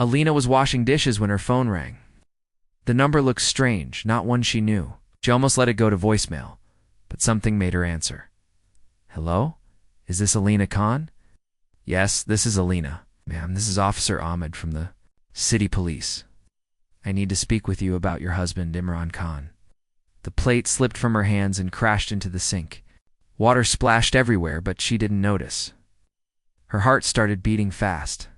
Alina was washing dishes when her phone rang. The number looked strange, not one she knew. She almost let it go to voicemail, but something made her answer. Hello? Is this Alina Khan? Yes, this is Alina. Ma'am, this is Officer Ahmed from the city police. I need to speak with you about your husband, Imran Khan. The plate slipped from her hands and crashed into the sink. Water splashed everywhere, but she didn't notice. Her heart started beating fast.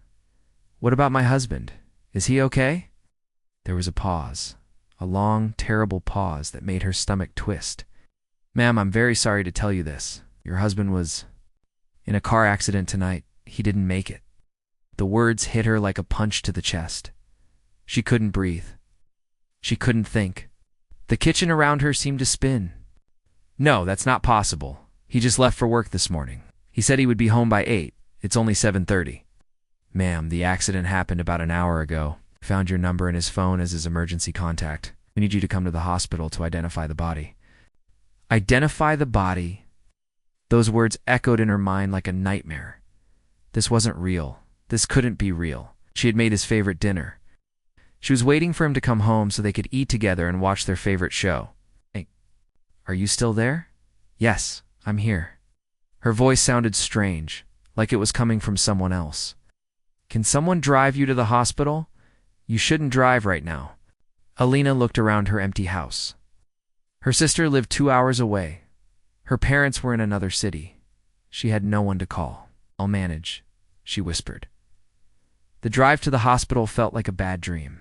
What about my husband? Is he okay? There was a pause, a long, terrible pause that made her stomach twist. Ma'am, I'm very sorry to tell you this. Your husband was in a car accident tonight. He didn't make it. The words hit her like a punch to the chest. She couldn't breathe. She couldn't think. The kitchen around her seemed to spin. No, that's not possible. He just left for work this morning. He said he would be home by 8. It's only 7:30. Ma'am, the accident happened about an hour ago. Found your number in his phone as his emergency contact. We need you to come to the hospital to identify the body. Identify the body? Those words echoed in her mind like a nightmare. This wasn't real. This couldn't be real. She had made his favorite dinner. She was waiting for him to come home so they could eat together and watch their favorite show. Hey, are you still there? Yes, I'm here. Her voice sounded strange, like it was coming from someone else. Can someone drive you to the hospital? You shouldn't drive right now. Alina looked around her empty house. Her sister lived 2 hours away. Her parents were in another city. She had no one to call. I'll manage, she whispered. The drive to the hospital felt like a bad dream.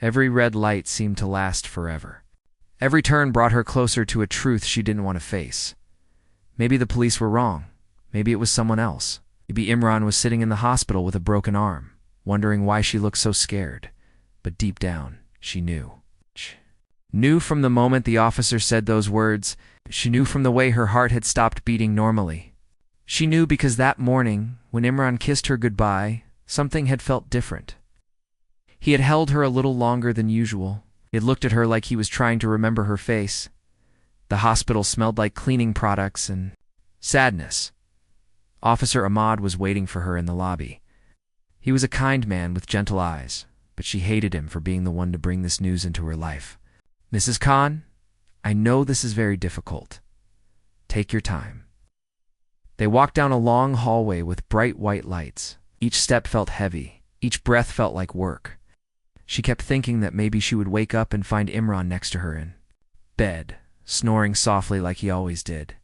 Every red light seemed to last forever. Every turn brought her closer to a truth she didn't want to face. Maybe the police were wrong. Maybe it was someone else. Maybe Imran was sitting in the hospital with a broken arm, wondering why she looked so scared. But deep down, she knew. Knew from the moment the officer said those words. She knew from the way her heart had stopped beating normally. She knew because that morning, when Imran kissed her goodbye, something had felt different. He had held her a little longer than usual. He had looked at her like he was trying to remember her face. The hospital smelled like cleaning products and sadness. Officer Ahmad was waiting for her in the lobby. He was a kind man with gentle eyes, but she hated him for being the one to bring this news into her life. Mrs. Khan, I know this is very difficult. Take your time. They walked down a long hallway with bright white lights. Each step felt heavy. Each breath felt like work. She kept thinking that maybe she would wake up and find Imran next to her in bed, snoring softly like he always did.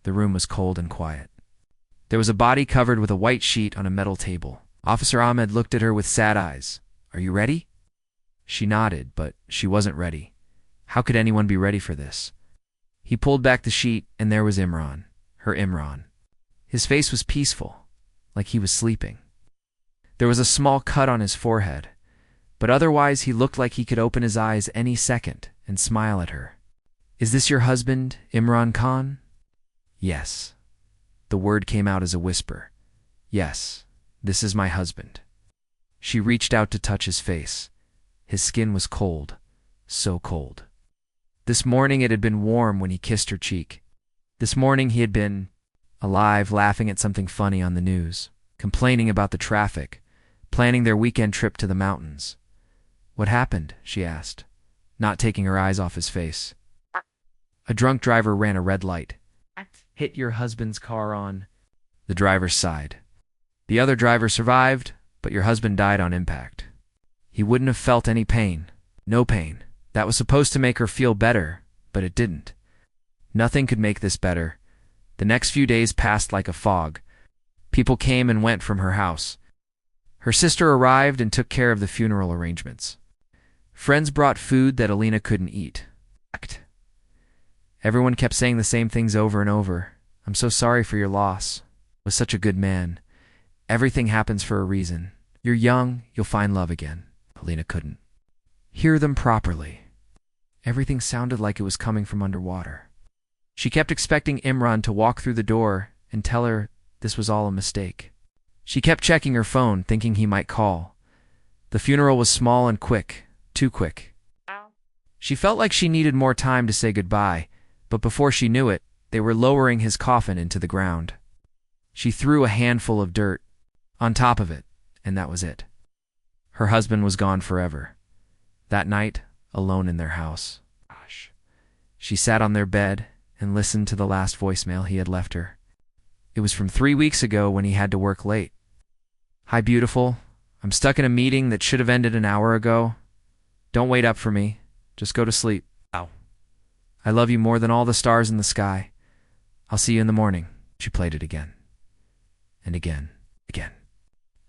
The room was cold and quiet. There was a body covered with a white sheet on a metal table. Officer Ahmed looked at her with sad eyes. Are you ready? She nodded, but she wasn't ready. How could anyone be ready for this? He pulled back the sheet, and there was Imran, her Imran. His face was peaceful, like he was sleeping. There was a small cut on his forehead, but otherwise he looked like he could open his eyes any second and smile at her. Is this your husband, Imran Khan? Yes. The word came out as a whisper. Yes, this is my husband. She reached out to touch his face. His skin was cold, so cold. This morning it had been warm when he kissed her cheek. This morning he had been alive, laughing at something funny on the news, complaining about the traffic, planning their weekend trip to the mountains. What happened? She asked, not taking her eyes off his face. A drunk driver ran a red light. Hit your husband's car on. The driver sighed. The other driver survived, but your husband died on impact. He wouldn't have felt any pain. No pain. That was supposed to make her feel better, but it didn't. Nothing could make this better. The next few days passed like a fog. People came and went from her house. Her sister arrived and took care of the funeral arrangements. Friends brought food that Alina couldn't eat. Everyone kept saying the same things over and over. I'm so sorry for your loss. Was such a good man. Everything happens for a reason. You're young, you'll find love again. Alina couldn't hear them properly. Everything sounded like it was coming from underwater. She kept expecting Imran to walk through the door and tell her this was all a mistake. She kept checking her phone, thinking he might call. The funeral was small and quick, too quick. She felt like she needed more time to say goodbye, but before she knew it, they were lowering his coffin into the ground. She threw a handful of dirt on top of it, and that was it. Her husband was gone forever. That night, alone in their house. She sat on their bed and listened to the last voicemail he had left her. It was from 3 weeks ago when he had to work late. "Hi, beautiful. I'm stuck in a meeting that should have ended an hour ago. Don't wait up for me. Just go to sleep. Ow. I love you more than all the stars in the sky. I'll see you in the morning." She played it again. And again.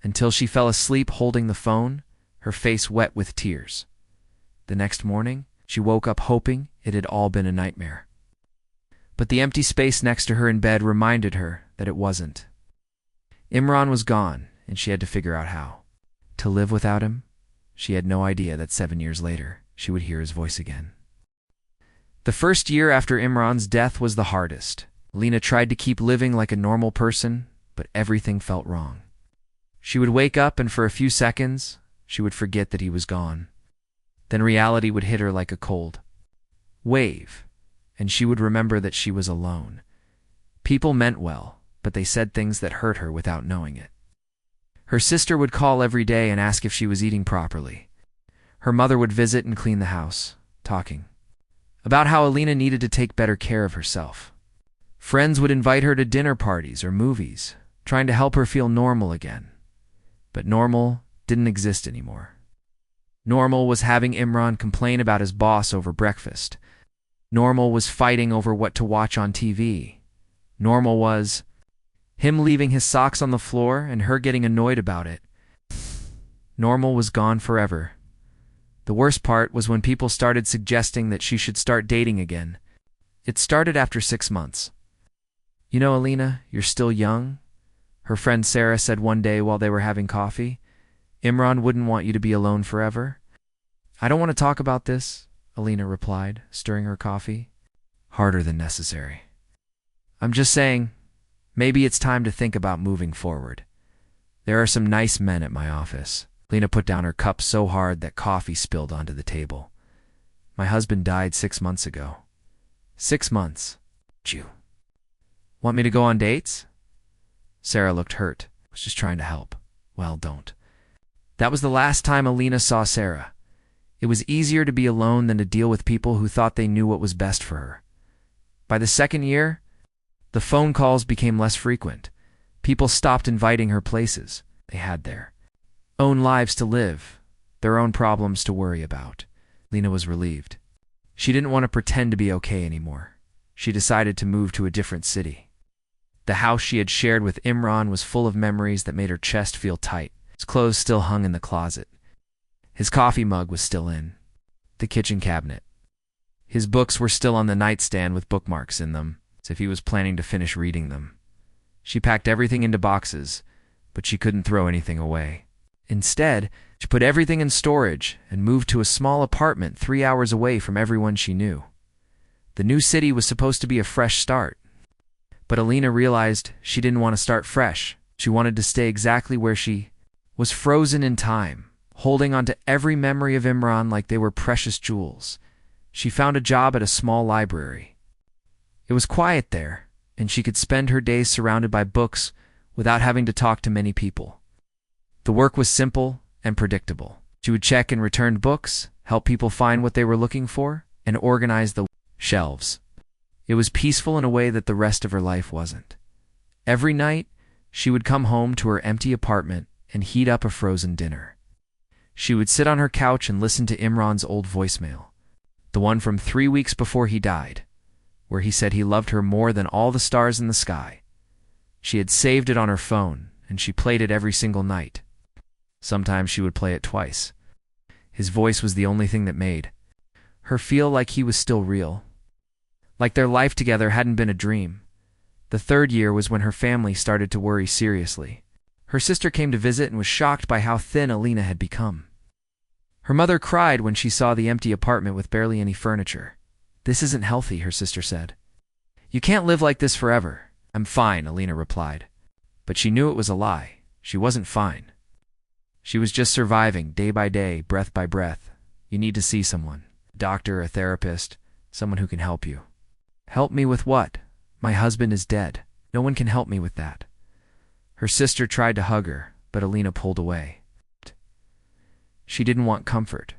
Until she fell asleep holding the phone, her face wet with tears. The next morning, she woke up hoping it had all been a nightmare. But the empty space next to her in bed reminded her that it wasn't. Imran was gone, and she had to figure out how. To live without him, she had no idea that 7 years later, she would hear his voice again. The first year after Imran's death was the hardest. Lena tried to keep living like a normal person, but everything felt wrong. She would wake up and for a few seconds, she would forget that he was gone. Then reality would hit her like a cold wave, and she would remember that she was alone. People meant well, but they said things that hurt her without knowing it. Her sister would call every day and ask if she was eating properly. Her mother would visit and clean the house, talking about how Alina needed to take better care of herself. Friends would invite her to dinner parties or movies, trying to help her feel normal again. But normal didn't exist anymore. Normal was having Imran complain about his boss over breakfast. Normal was fighting over what to watch on TV. Normal was him leaving his socks on the floor and her getting annoyed about it. Normal was gone forever. The worst part was when people started suggesting that she should start dating again. It started after 6 months. "You know, Alina, you're still young," her friend Sarah said one day while they were having coffee. "Imran wouldn't want you to be alone forever." "I don't want to talk about this," Alina replied, stirring her coffee. Harder than necessary. "I'm just saying, maybe it's time to think about moving forward. There are some nice men at my office." Lena put down her cup so hard that coffee spilled onto the table. "My husband died 6 months ago." 6 months. "You want me to go on dates?" Sarah looked hurt. "Was just trying to help." "Well, don't." That was the last time Alina saw Sarah. It was easier to be alone than to deal with people who thought they knew what was best for her. By the second year, the phone calls became less frequent. People stopped inviting her places. They had their own lives to live, their own problems to worry about. Lena was relieved. She didn't want to pretend to be okay anymore. She decided to move to a different city. The house she had shared with Imran was full of memories that made her chest feel tight. His clothes still hung in the closet. His coffee mug was still in the kitchen cabinet. His books were still on the nightstand with bookmarks in them, as if he was planning to finish reading them. She packed everything into boxes, but she couldn't throw anything away. Instead, she put everything in storage and moved to a small apartment 3 hours away from everyone she knew. The new city was supposed to be a fresh start. But Alina realized she didn't want to start fresh. She wanted to stay exactly where she was, frozen in time, holding on to every memory of Imran like they were precious jewels. She found a job at a small library. It was quiet there, and she could spend her days surrounded by books without having to talk to many people. The work was simple and predictable. She would check and return books, help people find what they were looking for, and organize the shelves. It was peaceful in a way that the rest of her life wasn't. Every night, she would come home to her empty apartment and heat up a frozen dinner. She would sit on her couch and listen to Imran's old voicemail, the one from 3 weeks before he died, where he said he loved her more than all the stars in the sky. She had saved it on her phone, and she played it every single night. Sometimes she would play it twice. His voice was the only thing that made her feel like he was still real, like their life together hadn't been a dream. The third year was when her family started to worry seriously. Her sister came to visit and was shocked by how thin Alina had become. Her mother cried when she saw the empty apartment with barely any furniture. "This isn't healthy," her sister said. "You can't live like this forever." "I'm fine," Alina replied. But she knew it was a lie. She wasn't fine. She was just surviving, day by day, breath by breath. "You need to see someone. A doctor, a therapist, someone who can help you." "Help me with what? My husband is dead. No one can help me with that." Her sister tried to hug her, but Alina pulled away. she didn't want comfort.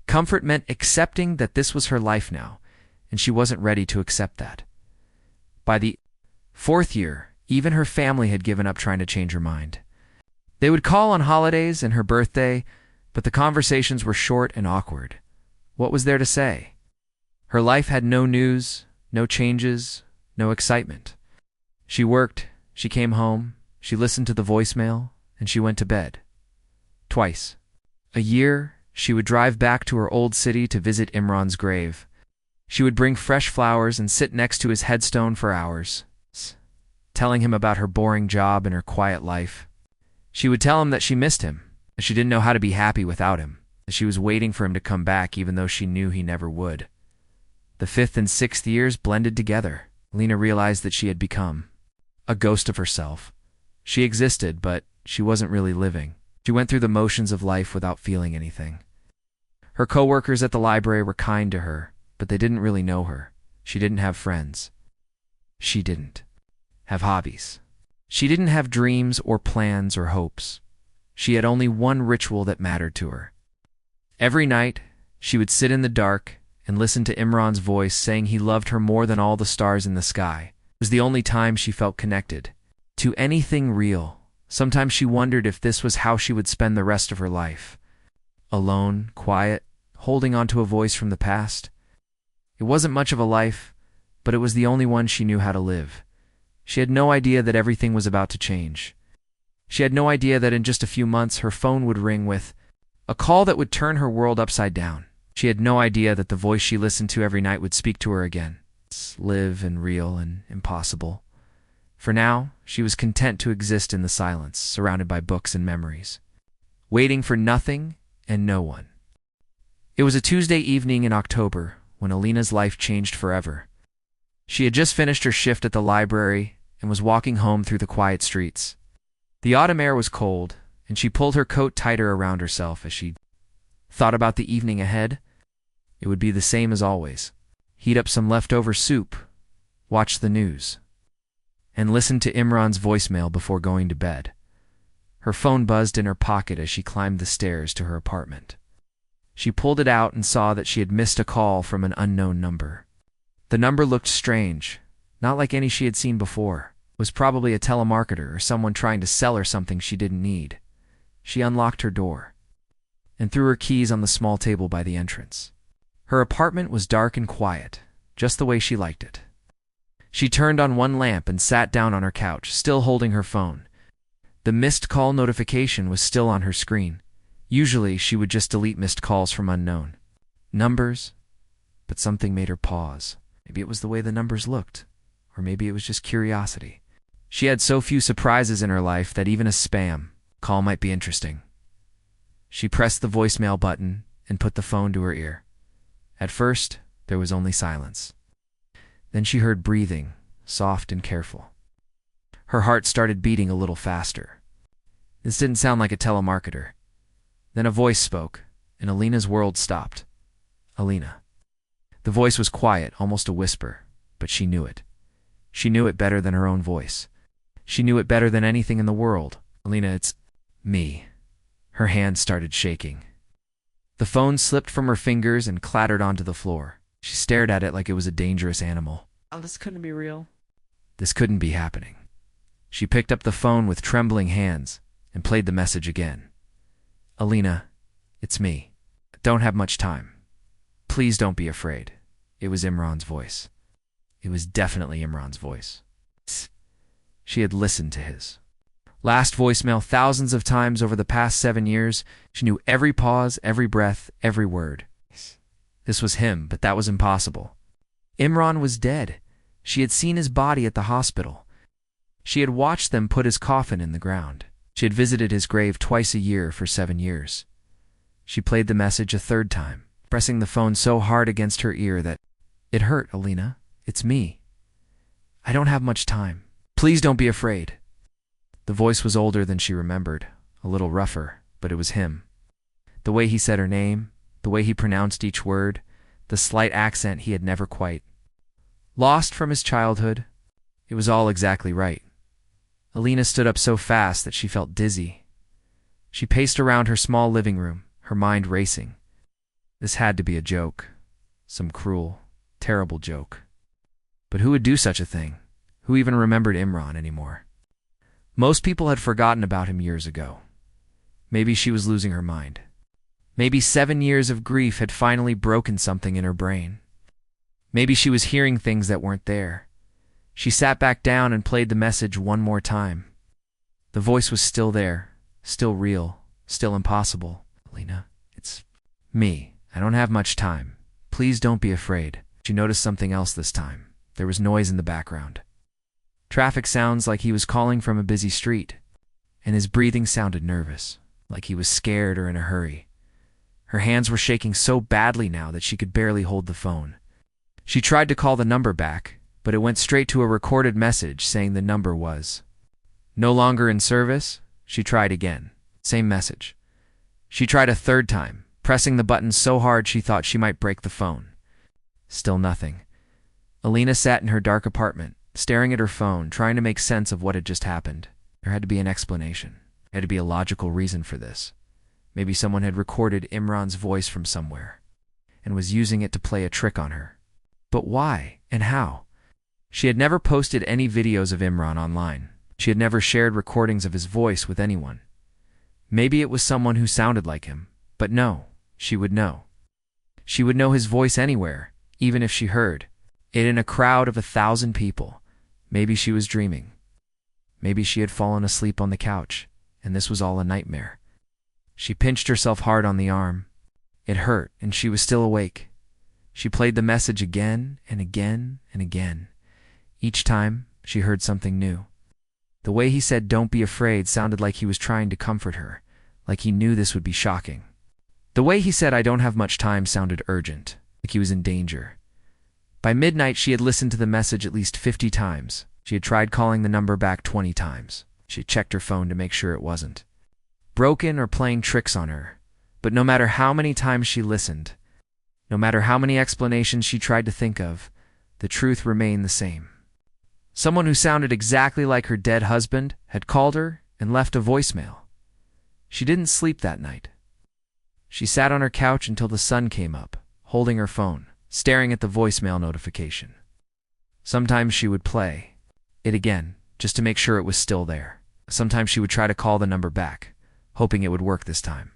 Comfort meant accepting that this was her life now, and she wasn't ready to accept that. By the 4th year, even her family had given up trying to change her mind. They would call on holidays and her birthday, but the conversations were short and awkward. What was there to say? Her life had no news, no changes, no excitement. She worked, she came home, she listened to the voicemail, and she went to bed. Twice. A year, she would drive back to her old city to visit Imran's grave. She would bring fresh flowers and sit next to his headstone for hours, telling him about her boring job and her quiet life. She would tell him that she missed him, that she didn't know how to be happy without him, that she was waiting for him to come back even though she knew he never would. The 5th and 6th years blended together. Alina realized that she had become a ghost of herself. She existed, but she wasn't really living. She went through the motions of life without feeling anything. Her coworkers at the library were kind to her, but they didn't really know her. She didn't have friends. She didn't have hobbies. She didn't have dreams or plans or hopes. She had only one ritual that mattered to her. Every night, she would sit in the dark and listen to Imran's voice saying he loved her more than all the stars in the sky. It was the only time she felt connected to anything real. Sometimes she wondered if this was how she would spend the rest of her life. Alone, quiet, holding on to a voice from the past. It wasn't much of a life, but it was the only one she knew how to live. She had no idea that everything was about to change. She had no idea that in just a few months her phone would ring with a call that would turn her world upside down. She had no idea that the voice she listened to every night would speak to her again. It's live and real and impossible. For now, she was content to exist in the silence, surrounded by books and memories, waiting for nothing and no one. It was a Tuesday evening in October when Alina's life changed forever. She had just finished her shift at the library and was walking home through the quiet streets. The autumn air was cold, and she pulled her coat tighter around herself as she thought about the evening ahead. It would be the same as always. Heat up some leftover soup, watch the news, and listen to Imran's voicemail before going to bed. Her phone buzzed in her pocket as she climbed the stairs to her apartment. She pulled it out and saw that she had missed a call from an unknown number. The number looked strange, not like any she had seen before. It was probably a telemarketer or someone trying to sell her something she didn't need. She unlocked her door and threw her keys on the small table by the entrance. Her apartment was dark and quiet, just the way she liked it. She turned on one lamp and sat down on her couch, still holding her phone. The missed call notification was still on her screen. Usually, she would just delete missed calls from unknown numbers, but something made her pause. Maybe it was the way the numbers looked, or maybe it was just curiosity. She had so few surprises in her life that even a spam call might be interesting. She pressed the voicemail button and put the phone to her ear. At first, there was only silence. Then she heard breathing, soft and careful. Her heart started beating a little faster. This didn't sound like a telemarketer. Then a voice spoke, and Alina's world stopped. Alina. The voice was quiet, almost a whisper, but she knew it. She knew it better than her own voice. She knew it better than anything in the world. Alina, it's me. Her hand started shaking. The phone slipped from her fingers and clattered onto the floor. She stared at it like it was a dangerous animal. Oh, this couldn't be real. This couldn't be happening. She picked up the phone with trembling hands and played the message again. Alina, it's me. I don't have much time. Please don't be afraid. It was Imran's voice. It was definitely Imran's voice. She had listened to his last voicemail thousands of times over the past 7 years. She knew every pause, every breath, every word. This was him, but that was impossible. Imran was dead. She had seen his body at the hospital. She had watched them put his coffin in the ground. She had visited his grave twice a year for 7 years. She played the message a third time, pressing the phone so hard against her ear that it hurt. Alina, it's me. I don't have much time. Please don't be afraid. The voice was older than she remembered, a little rougher, but it was him. The way he said her name, the way he pronounced each word, the slight accent he had never quite lost from his childhood, it was all exactly right. Alina stood up so fast that she felt dizzy. She paced around her small living room, her mind racing. This had to be a joke. Some cruel, terrible joke. But who would do such a thing? Who even remembered Imran anymore? Most people had forgotten about him years ago. Maybe she was losing her mind. Maybe 7 years of grief had finally broken something in her brain. Maybe she was hearing things that weren't there. She sat back down and played the message one more time. The voice was still there, still real, still impossible. Alina, it's me. I don't have much time. Please don't be afraid. She noticed something else this time. There was noise in the background. Traffic sounds, like he was calling from a busy street, and his breathing sounded nervous, like he was scared or in a hurry. Her hands were shaking so badly now that she could barely hold the phone. She tried to call the number back, but it went straight to a recorded message saying the number was no longer in service. She tried again. Same message. She tried a third time, pressing the button so hard she thought she might break the phone. Still nothing. Alina sat in her dark apartment, staring at her phone, trying to make sense of what had just happened. There had to be an explanation. There had to be a logical reason for this. Maybe someone had recorded Imran's voice from somewhere and was using it to play a trick on her. But why and how? She had never posted any videos of Imran online. She had never shared recordings of his voice with anyone. Maybe it was someone who sounded like him, but no, she would know. She would know his voice anywhere, even if she heard it in a crowd of 1,000 people. Maybe she was dreaming. Maybe she had fallen asleep on the couch, and this was all a nightmare. She pinched herself hard on the arm. It hurt, and she was still awake. She played the message again and again and again. Each time, she heard something new. The way he said, "Don't be afraid," sounded like he was trying to comfort her, like he knew this would be shocking. The way he said, "I don't have much time," sounded urgent, like he was in danger. By midnight, she had listened to the message at least 50 times. She had tried calling the number back 20 times. She had checked her phone to make sure it wasn't broken or playing tricks on her. But no matter how many times she listened, no matter how many explanations she tried to think of, the truth remained the same. Someone who sounded exactly like her dead husband had called her and left a voicemail. She didn't sleep that night. She sat on her couch until the sun came up, holding her phone, staring at the voicemail notification. Sometimes she would play it again, just to make sure it was still there. Sometimes she would try to call the number back, hoping it would work this time.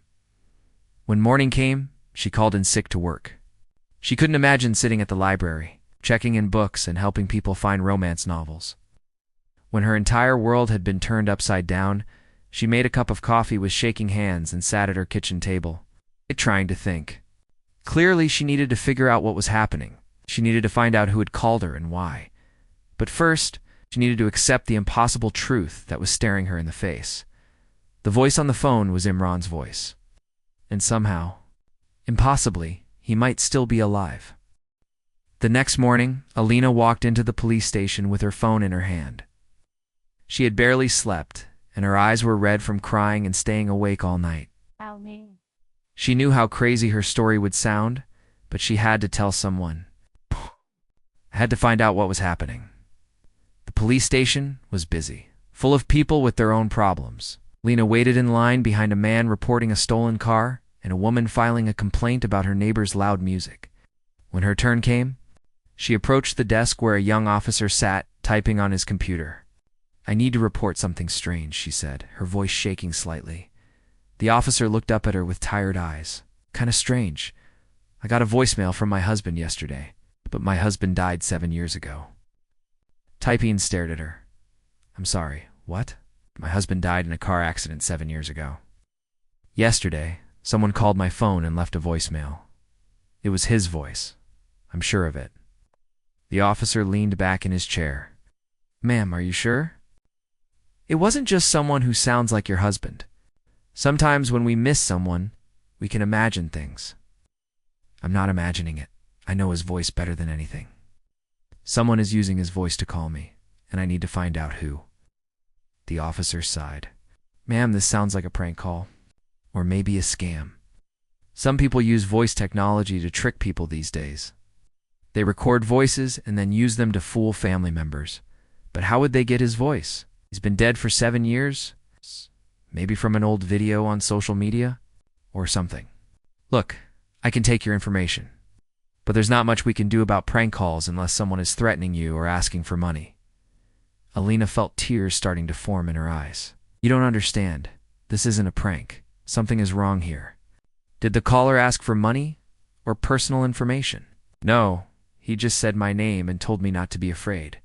When morning came, she called in sick to work. She couldn't imagine sitting at the library, checking in books and helping people find romance novels. When her entire world had been turned upside down, she made a cup of coffee with shaking hands and sat at her kitchen table, trying to think. Clearly, she needed to figure out what was happening. She needed to find out who had called her and why. But first, she needed to accept the impossible truth that was staring her in the face. The voice on the phone was Imran's voice. And somehow, impossibly, he might still be alive. The next morning, Alina walked into the police station with her phone in her hand. She had barely slept, and her eyes were red from crying and staying awake all night. She knew how crazy her story would sound, but she had to tell someone. Had to find out what was happening. The police station was busy, full of people with their own problems. Lena waited in line behind a man reporting a stolen car and a woman filing a complaint about her neighbor's loud music. When her turn came, she approached the desk where a young officer sat, typing on his computer. "I need to report something strange," she said, her voice shaking slightly. The officer looked up at her with tired eyes. "Kinda strange. I got a voicemail from my husband yesterday, but my husband died 7 years ago." Taiping stared at her. "I'm sorry, what?" "My husband died in a car accident 7 years ago. Yesterday, someone called my phone and left a voicemail. It was his voice. I'm sure of it." The officer leaned back in his chair. "Ma'am, are you sure? It wasn't just someone who sounds like your husband. Sometimes when we miss someone, we can imagine things." "I'm not imagining it. I know his voice better than anything. Someone is using his voice to call me, and I need to find out who." The officer sighed. "Ma'am, this sounds like a prank call. Or maybe a scam. Some people use voice technology to trick people these days. They record voices and then use them to fool family members. But how would they get his voice? He's been dead for 7 years? Maybe from an old video on social media? Or something." Look, I can take your information, but there's not much we can do about prank calls unless someone is threatening you or asking for money. Alina felt tears starting to form in her eyes. You don't understand. This isn't a prank. Something is wrong here. Did the caller ask for money or personal information? No, he just said my name and told me not to be afraid.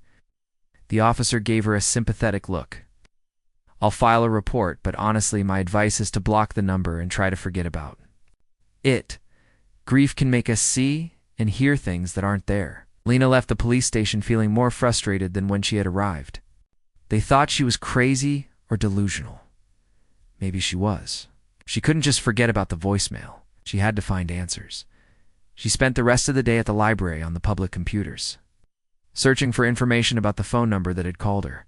The officer gave her a sympathetic look. I'll file a report, but honestly, my advice is to block the number and try to forget about it. Grief can make us see and hear things that aren't there. Lena left the police station feeling more frustrated than when she had arrived. They thought she was crazy or delusional. Maybe she was. She couldn't just forget about the voicemail. She had to find answers. She spent the rest of the day at the library on the public computers, searching for information about the phone number that had called her.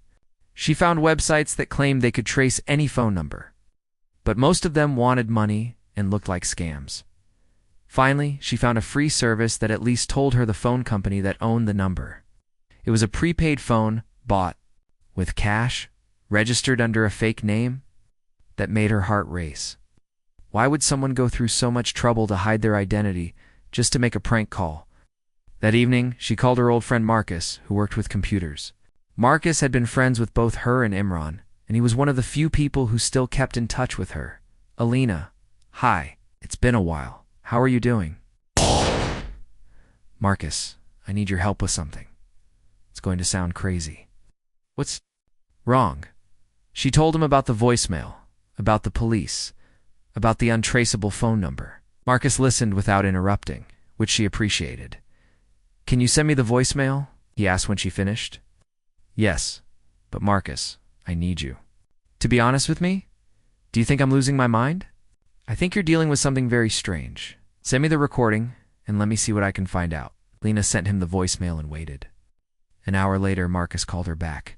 She found websites that claimed they could trace any phone number, but most of them wanted money and looked like scams. Finally, she found a free service that at least told her the phone company that owned the number. It was a prepaid phone bought with cash, registered under a fake name, that made her heart race. Why would someone go through so much trouble to hide their identity just to make a prank call? That evening, she called her old friend Marcus, who worked with computers. Marcus had been friends with both her and Imran, and he was one of the few people who still kept in touch with her. Alina, hi, it's been a while. How are you doing? Marcus, I need your help with something. It's going to sound crazy. What's wrong? She told him about the voicemail, about the police, about the untraceable phone number. Marcus listened without interrupting, which she appreciated. Can you send me the voicemail? He asked when she finished. Yes, but Marcus, I need you. To be honest with me? Do you think I'm losing my mind? I think you're dealing with something very strange. Send me the recording and let me see what I can find out. Lena sent him the voicemail and waited. An hour later, Marcus called her back.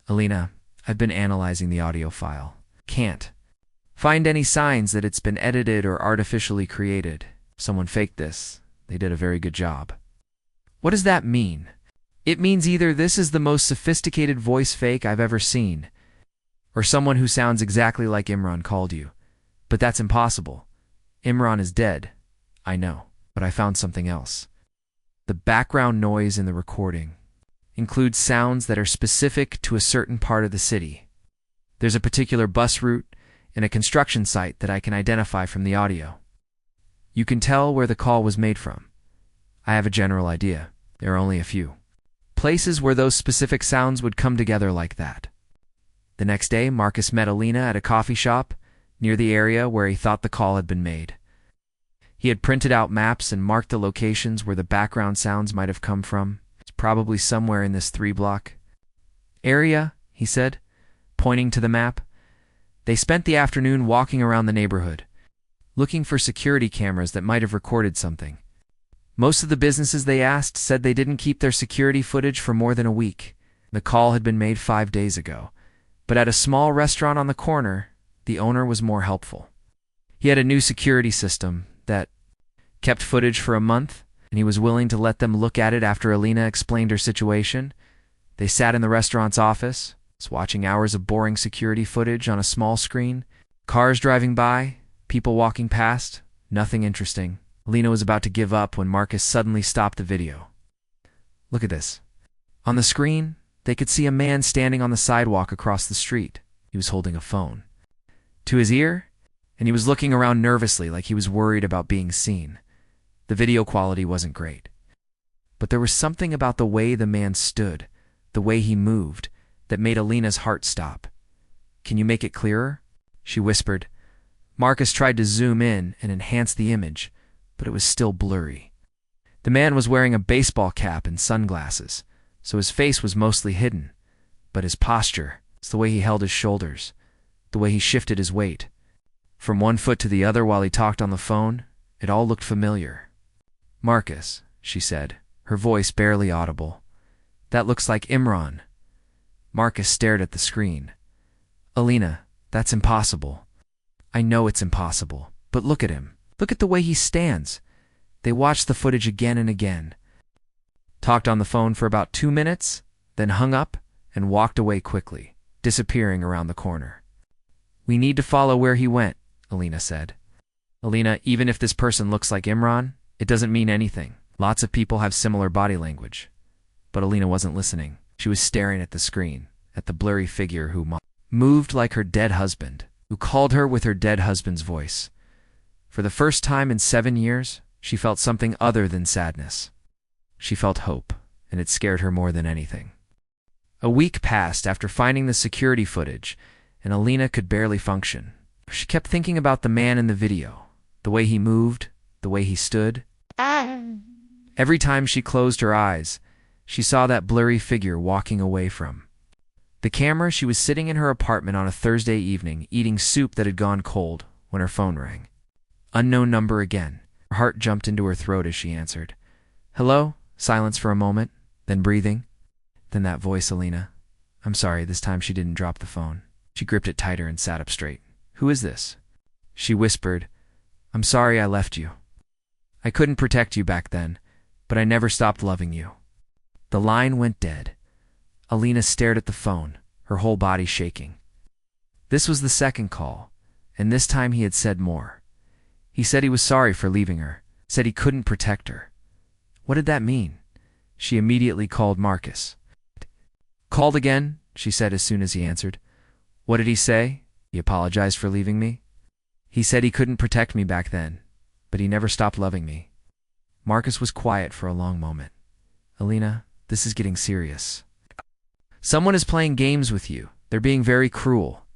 Alina, I've been analyzing the audio file. Can't find any signs that it's been edited or artificially created. Someone faked this. They did a very good job. What does that mean? It means either this is the most sophisticated voice fake I've ever seen, or someone who sounds exactly like Imran called you. But that's impossible. Imran is dead. I know, but I found something else. The background noise in the recording includes sounds that are specific to a certain part of the city. There's a particular bus route and a construction site that I can identify from the audio. You can tell where the call was made from. I have a general idea. There are only a few places where those specific sounds would come together like that. The next day, Marcus met Alina at a coffee shop near the area where he thought the call had been made. He had printed out maps and marked the locations where the background sounds might have come from. It's probably somewhere in this 3-block area, he said, pointing to the map. They spent the afternoon walking around the neighborhood, looking for security cameras that might have recorded something. Most of the businesses they asked said they didn't keep their security footage for more than a week. The call had been made 5 days ago, but at a small restaurant on the corner, the owner was more helpful. He had a new security system that kept footage for a month, and he was willing to let them look at it after Alina explained her situation. They sat in the restaurant's office, watching hours of boring security footage on a small screen. Cars driving by, people walking past, nothing interesting. Alina was about to give up when Marcus suddenly stopped the video. Look at this. On the screen, they could see a man standing on the sidewalk across the street. He was holding a phone to his ear, and he was looking around nervously like he was worried about being seen. The video quality wasn't great, but there was something about the way the man stood, the way he moved, that made Alina's heart stop. Can you make it clearer? She whispered. Marcus tried to zoom in and enhance the image, but it was still blurry. The man was wearing a baseball cap and sunglasses, so his face was mostly hidden, but his posture, the way he held his shoulders, the way he shifted his weight, from one foot to the other while he talked on the phone, it all looked familiar. Marcus, she said, her voice barely audible. That looks like Imran. Marcus stared at the screen. Alina, that's impossible. I know it's impossible, but look at him. Look at the way he stands. They watched the footage again and again. Talked on the phone for about 2 minutes, then hung up and walked away quickly, disappearing around the corner. We need to follow where he went, Alina said. Alina, even if this person looks like Imran, it doesn't mean anything. Lots of people have similar body language. But Alina wasn't listening. She was staring at the screen, at the blurry figure who moved like her dead husband, who called her with her dead husband's voice. For the first time in 7 years, she felt something other than sadness. She felt hope, and it scared her more than anything. A week passed after finding the security footage, and Alina could barely function. She kept thinking about the man in the video, the way he moved, the way he stood. Every time she closed her eyes, she saw that blurry figure walking away from the camera. She was sitting in her apartment on a Thursday evening, eating soup that had gone cold, when her phone rang. Unknown number again. Her heart jumped into her throat as she answered. Hello? Silence for a moment, then breathing. Then that voice, Alina. I'm sorry, this time she didn't drop the phone. She gripped it tighter and sat up straight. Who is this? She whispered. I'm sorry I left you. I couldn't protect you back then, but I never stopped loving you. The line went dead. Alina stared at the phone, her whole body shaking. This was the second call, and this time he had said more. He said he was sorry for leaving her, said he couldn't protect her. What did that mean? She immediately called Marcus. Called again, she said as soon as he answered. What did he say? He apologized for leaving me? He said he couldn't protect me back then, but he never stopped loving me. Marcus was quiet for a long moment. Alina, this is getting serious. Someone is playing games with you. They're being very cruel.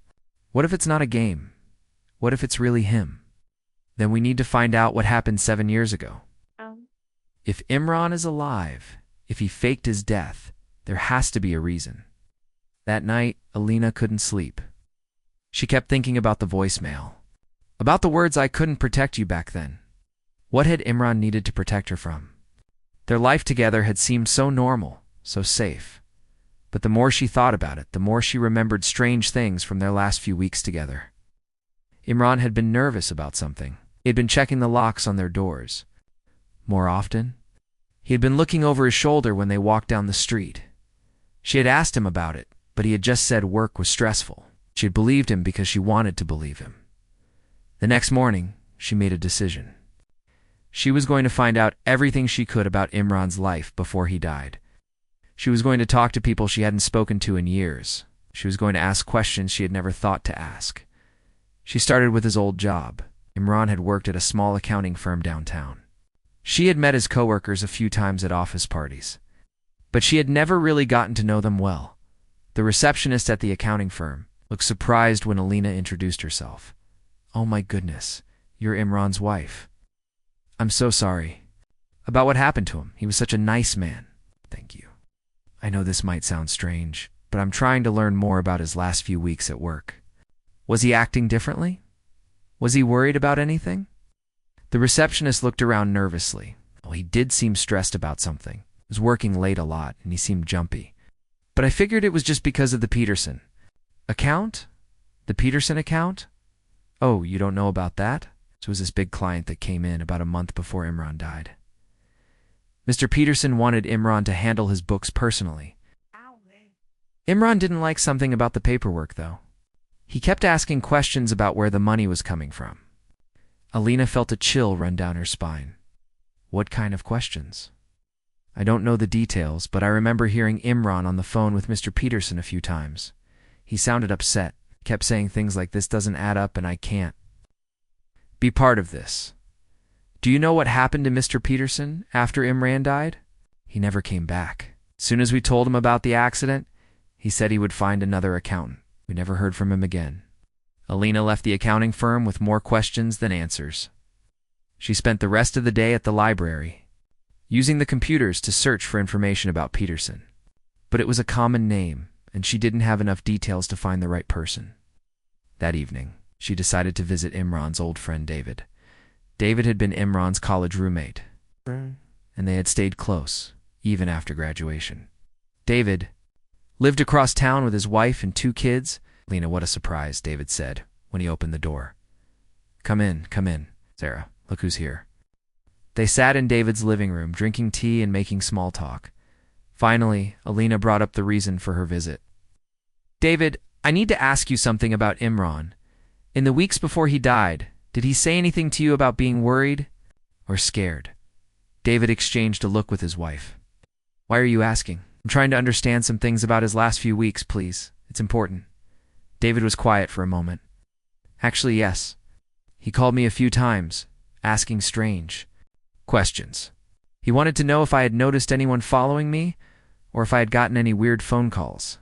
What if it's not a game? What if it's really him? Then we need to find out what happened 7 years ago. If Imran is alive, if he faked his death, there has to be a reason. That night, Alina couldn't sleep. She kept thinking about the voicemail. About the words, I couldn't protect you back then. What had Imran needed to protect her from? Their life together had seemed so normal, so safe. But the more she thought about it, the more she remembered strange things from their last few weeks together. Imran had been nervous about something. He had been checking the locks on their doors. More often, he had been looking over his shoulder when they walked down the street. She had asked him about it, but he had just said work was stressful. She had believed him because she wanted to believe him. The next morning, she made a decision. She was going to find out everything she could about Imran's life before he died. She was going to talk to people she hadn't spoken to in years. She was going to ask questions she had never thought to ask. She started with his old job. Imran had worked at a small accounting firm downtown. She had met his coworkers a few times at office parties, but she had never really gotten to know them well. The receptionist at the accounting firm looked surprised when Alina introduced herself. Oh my goodness, you're Imran's wife. I'm so sorry about what happened to him. He was such a nice man. Thank you. I know this might sound strange, but I'm trying to learn more about his last few weeks at work. Was he acting differently? Was he worried about anything? The receptionist looked around nervously. Well, he did seem stressed about something. He was working late a lot, and he seemed jumpy. But I figured it was just because of the Peterson account? The Peterson account? Oh, you don't know about that? It was this big client that came in about a month before Imran died. Mr. Peterson wanted Imran to handle his books personally. Imran didn't like something about the paperwork, though. He kept asking questions about where the money was coming from. Alina felt a chill run down her spine. What kind of questions? I don't know the details, but I remember hearing Imran on the phone with Mr. Peterson a few times. He sounded upset, kept saying things like, this doesn't add up and I can't be part of this. Do you know what happened to Mr. Peterson after Imran died? He never came back. As soon as we told him about the accident, he said he would find another accountant. We never heard from him again. Alina left the accounting firm with more questions than answers. She spent the rest of the day at the library, using the computers to search for information about Peterson. But it was a common name, and she didn't have enough details to find the right person. That evening, she decided to visit Imran's old friend David. David had been Imran's college roommate, and they had stayed close, even after graduation. David lived across town with his wife and 2 kids. Lena, what a surprise, David said when he opened the door. Come in, Sarah. Look who's here. They sat in David's living room, drinking tea and making small talk. Finally, Alina brought up the reason for her visit. David, I need to ask you something about Imran. In the weeks before he died, Did he say anything to you about being worried or scared? David exchanged a look with his wife. Why are you asking? I'm trying to understand some things about his last few weeks, please. It's important. David was quiet for a moment. Actually, yes. He called me a few times, asking strange questions. He wanted to know if I had noticed anyone following me, or if I had gotten any weird phone calls.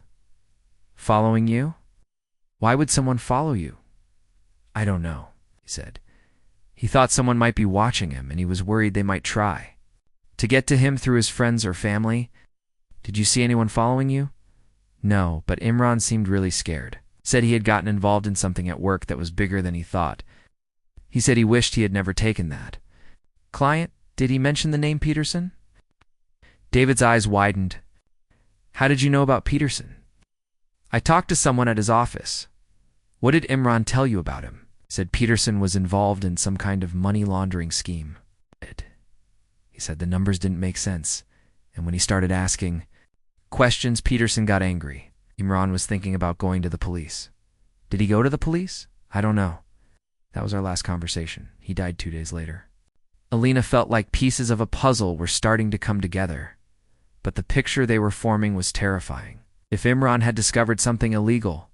Following you? Why would someone follow you? I don't know, he said. He thought someone might be watching him, and he was worried they might try to get to him through his friends or family. Did you see anyone following you? No, but Imran seemed really scared. Said he had gotten involved in something at work that was bigger than he thought. He said he wished he had never taken that. Client, did he mention the name Peterson? David's eyes widened. How did you know about Peterson? I talked to someone at his office. What did Imran tell you about him? Said Peterson was involved in some kind of money laundering scheme. He said the numbers didn't make sense, and when he started asking questions, Peterson got angry. Imran was thinking about going to the police. Did he go to the police? I don't know. That was our last conversation. He died 2 days later. Alina felt like pieces of a puzzle were starting to come together, but the picture they were forming was terrifying. If Imran had discovered something illegal,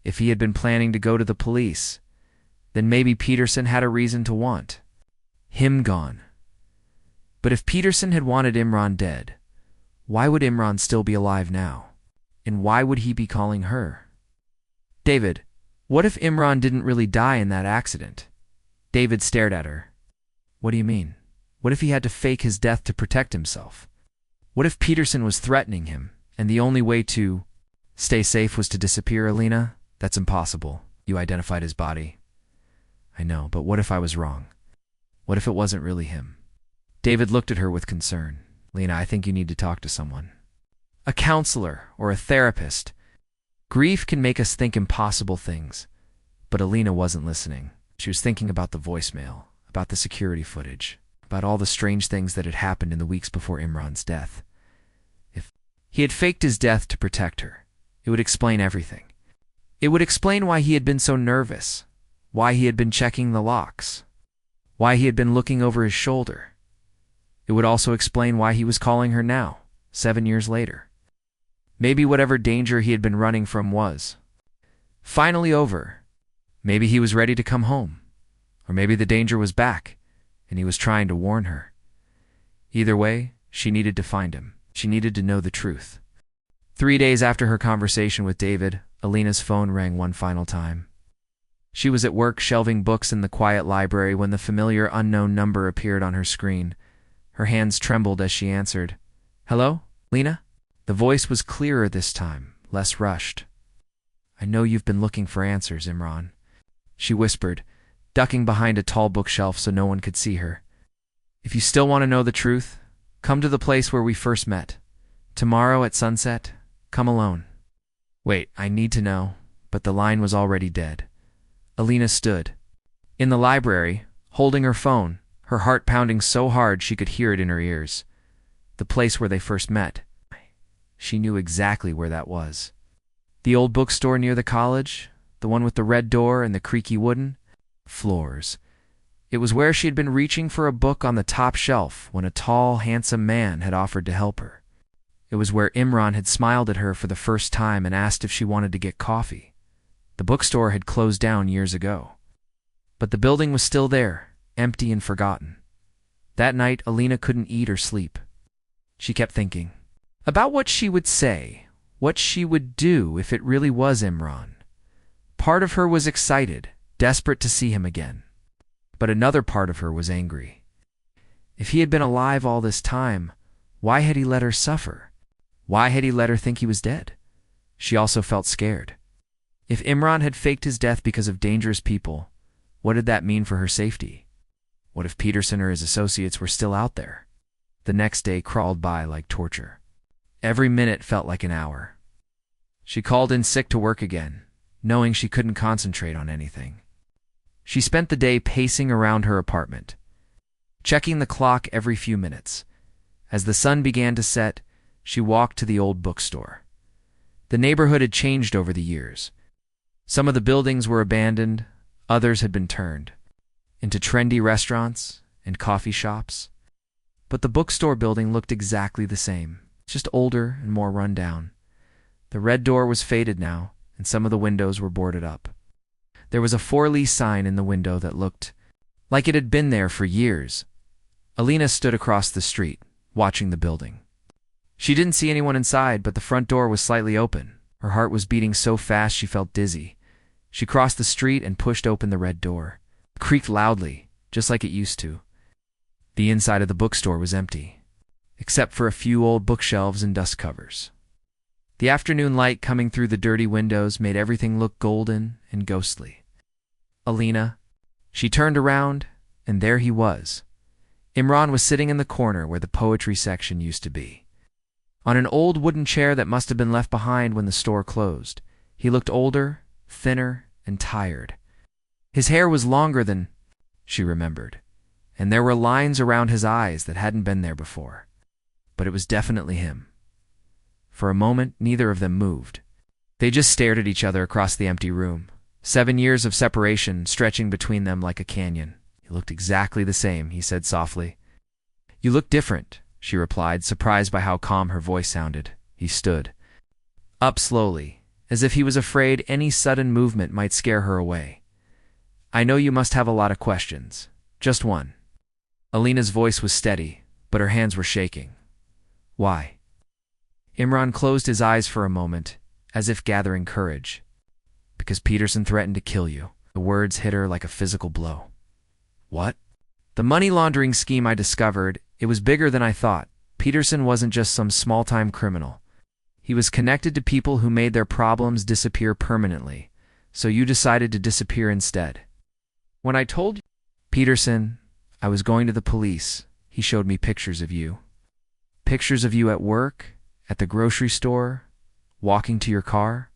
if he had been planning to go to the police, then maybe Peterson had a reason to want him gone. But if Peterson had wanted Imran dead, why would Imran still be alive now? And why would he be calling her? David, what if Imran didn't really die in that accident? David stared at her. What do you mean? What if he had to fake his death to protect himself? What if Peterson was threatening him, and the only way to stay safe was to disappear, Alina? That's impossible. You identified his body. I know, but what if I was wrong? What if it wasn't really him? David looked at her with concern. Lena, I think you need to talk to someone. A counselor or a therapist. Grief can make us think impossible things. But Alina wasn't listening. She was thinking about the voicemail, about the security footage, about all the strange things that had happened in the weeks before Imran's death. If he had faked his death to protect her, it would explain everything. It would explain why he had been so nervous, why he had been checking the locks, why he had been looking over his shoulder. It would also explain why he was calling her now, 7 years later. Maybe whatever danger he had been running from was finally over. Maybe he was ready to come home. Or maybe the danger was back, and he was trying to warn her. Either way, she needed to find him. She needed to know the truth. 3 days after her conversation with David, Alina's phone rang one final time. She was at work shelving books in the quiet library when the familiar unknown number appeared on her screen. Her hands trembled as she answered. Hello, Lena? The voice was clearer this time, less rushed. I know you've been looking for answers, Imran, she whispered, ducking behind a tall bookshelf so no one could see her. If you still want to know the truth, come to the place where we first met. Tomorrow at sunset, come alone. Wait, I need to know, but the line was already dead. Alina stood in the library, holding her phone, her heart pounding so hard she could hear it in her ears. The place where they first met. She knew exactly where that was. The old bookstore near the college, the one with the red door and the creaky wooden floors. It was where she had been reaching for a book on the top shelf when a tall, handsome man had offered to help her. It was where Imran had smiled at her for the first time and asked if she wanted to get coffee. The bookstore had closed down years ago. But the building was still there, empty and forgotten. That night, Alina couldn't eat or sleep. She kept thinking about what she would say, what she would do if it really was Imran. Part of her was excited, desperate to see him again. But another part of her was angry. If he had been alive all this time, why had he let her suffer? Why had he let her think he was dead? She also felt scared. If Imran had faked his death because of dangerous people, what did that mean for her safety? What if Peterson or his associates were still out there? The next day crawled by like torture. Every minute felt like an hour. She called in sick to work again, knowing she couldn't concentrate on anything. She spent the day pacing around her apartment, checking the clock every few minutes. As the sun began to set, she walked to the old bookstore. The neighborhood had changed over the years. Some of the buildings were abandoned, others had been turned. into trendy restaurants and coffee shops. But the bookstore building looked exactly the same, just older and more run down. The red door was faded now, and some of the windows were boarded up. There was a for-lease sign in the window that looked like it had been there for years. Alina stood across the street, watching the building. She didn't see anyone inside, but the front door was slightly open. Her heart was beating so fast she felt dizzy. She crossed the street and pushed open the red door. It creaked loudly, just like it used to. The inside of the bookstore was empty, except for a few old bookshelves and dust covers. The afternoon light coming through the dirty windows made everything look golden and ghostly. Alina. She turned around, and there he was. Imran was sitting in the corner where the poetry section used to be. On an old wooden chair that must have been left behind when the store closed. He looked older, thinner, and tired. His hair was longer than she remembered, and there were lines around his eyes that hadn't been there before. But it was definitely him. For a moment, neither of them moved. They just stared at each other across the empty room. 7 years of separation stretching between them like a canyon. You looked exactly the same, he said softly. You look different, she replied, surprised by how calm her voice sounded. He stood up slowly, as if he was afraid any sudden movement might scare her away. I know you must have a lot of questions. Just one. Alina's voice was steady, but her hands were shaking. Why? Imran closed his eyes for a moment, as if gathering courage. Because Peterson threatened to kill you. The words hit her like a physical blow. What? The money laundering scheme I discovered, it was bigger than I thought. Peterson wasn't just some small-time criminal. He was connected to people who made their problems disappear permanently, so you decided to disappear instead. When I told Peterson I was going to the police, he showed me pictures of you. Pictures of you at work, at the grocery store, walking to your car.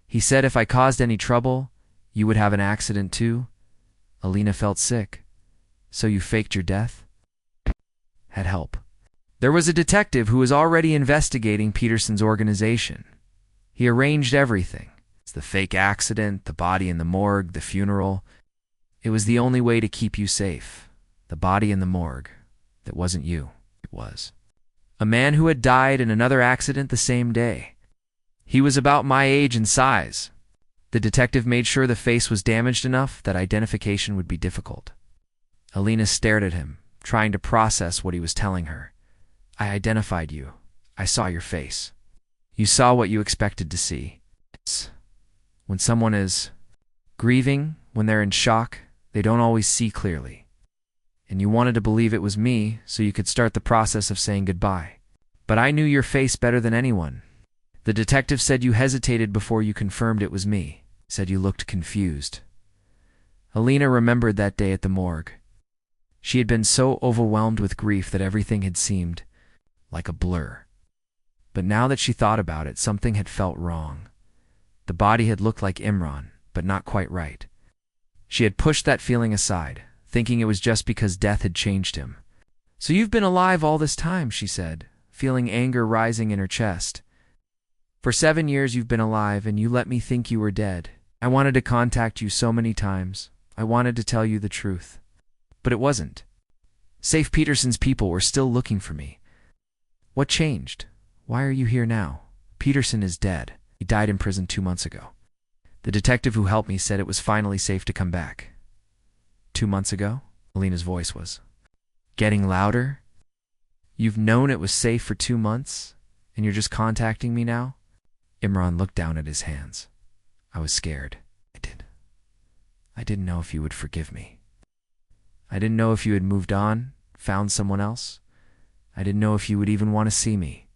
He said if I caused any trouble, you would have an accident too. Alina felt sick. So you faked your death? Had help. There was a detective who was already investigating Peterson's organization. He arranged everything. It's the fake accident, the body in the morgue, the funeral. It was the only way to keep you safe. The body in the morgue. That wasn't you. It was a man who had died in another accident the same day. He was about my age and size. The detective made sure the face was damaged enough that identification would be difficult. Alina stared at him, trying to process what he was telling her. I identified you. I saw your face. You saw what you expected to see. When someone is grieving, when they're in shock, they don't always see clearly. And you wanted to believe it was me so you could start the process of saying goodbye. But I knew your face better than anyone. The detective said you hesitated before you confirmed it was me. Said you looked confused. Alina remembered that day at the morgue. She had been so overwhelmed with grief that everything had seemed like a blur. But now that she thought about it, something had felt wrong. The body had looked like Imran, but not quite right. She had pushed that feeling aside, thinking it was just because death had changed him. So you've been alive all this time, she said, feeling anger rising in her chest. For 7 years you've been alive, and you let me think you were dead. I wanted to contact you so many times. I wanted to tell you the truth. But it wasn't. Safe Peterson's people were still looking for me. What changed? Why are you here now? Peterson is dead. He died in prison 2 months ago. The detective who helped me said it was finally safe to come back. 2 months ago? Alina's voice was getting louder. You've known it was safe for 2 months, and you're just contacting me now? Imran looked down at his hands. I was scared. I didn't know if you would forgive me. I didn't know if you had moved on, found someone else. I didn't know if you would even want to see me.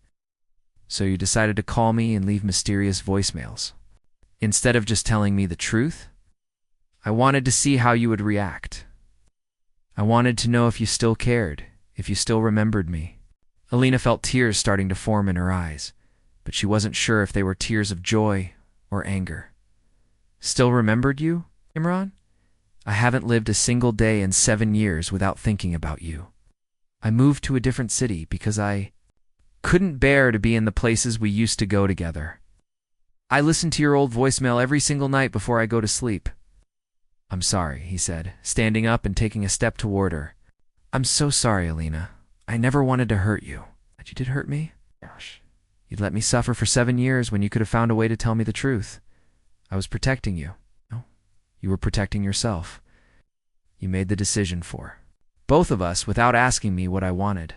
So you decided to call me and leave mysterious voicemails. Instead of just telling me the truth, I wanted to see how you would react. I wanted to know if you still cared, if you still remembered me. Alina felt tears starting to form in her eyes, but she wasn't sure if they were tears of joy or anger. Still remembered you, Imran? I haven't lived a single day in 7 years without thinking about you. I moved to a different city because I couldn't bear to be in the places we used to go together. I listen to your old voicemail every single night before I go to sleep. I'm sorry, he said, standing up and taking a step toward her. I'm so sorry, Alina. I never wanted to hurt you. But you did hurt me? Gosh. You'd let me suffer for 7 years when you could have found a way to tell me the truth. I was protecting you. No, you were protecting yourself. You made the decision for both of us without asking me what I wanted.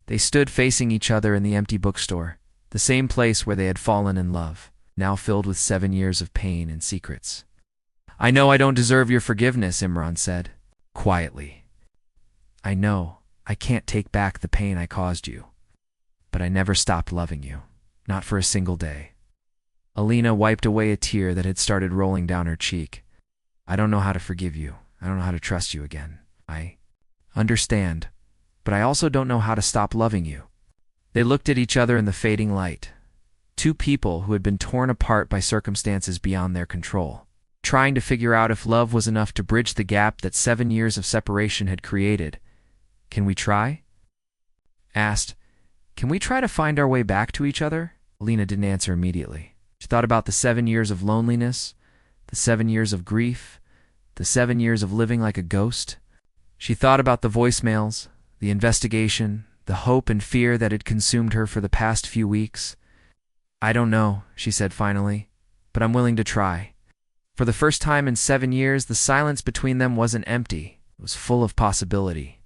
They stood facing each other in the empty bookstore, the same place where they had fallen in love, now filled with 7 years of pain and secrets. I know I don't deserve your forgiveness, Imran said, quietly. I know I can't take back the pain I caused you, but I never stopped loving you, not for a single day. Alina wiped away a tear that had started rolling down her cheek. I don't know how to forgive you. I don't know how to trust you again. I understand, but I also don't know how to stop loving you. They looked at each other in the fading light, two people who had been torn apart by circumstances beyond their control, trying to figure out if love was enough to bridge the gap that 7 years of separation had created. Can we try? Asked. Can we try to find our way back to each other? Alina didn't answer immediately. She thought about the 7 years of loneliness, the 7 years of grief, the 7 years of living like a ghost. She thought about the voicemails, the investigation, the hope and fear that had consumed her for the past few weeks. I don't know, she said finally, but I'm willing to try. For the first time in 7 years, the silence between them wasn't empty. It was full of possibility.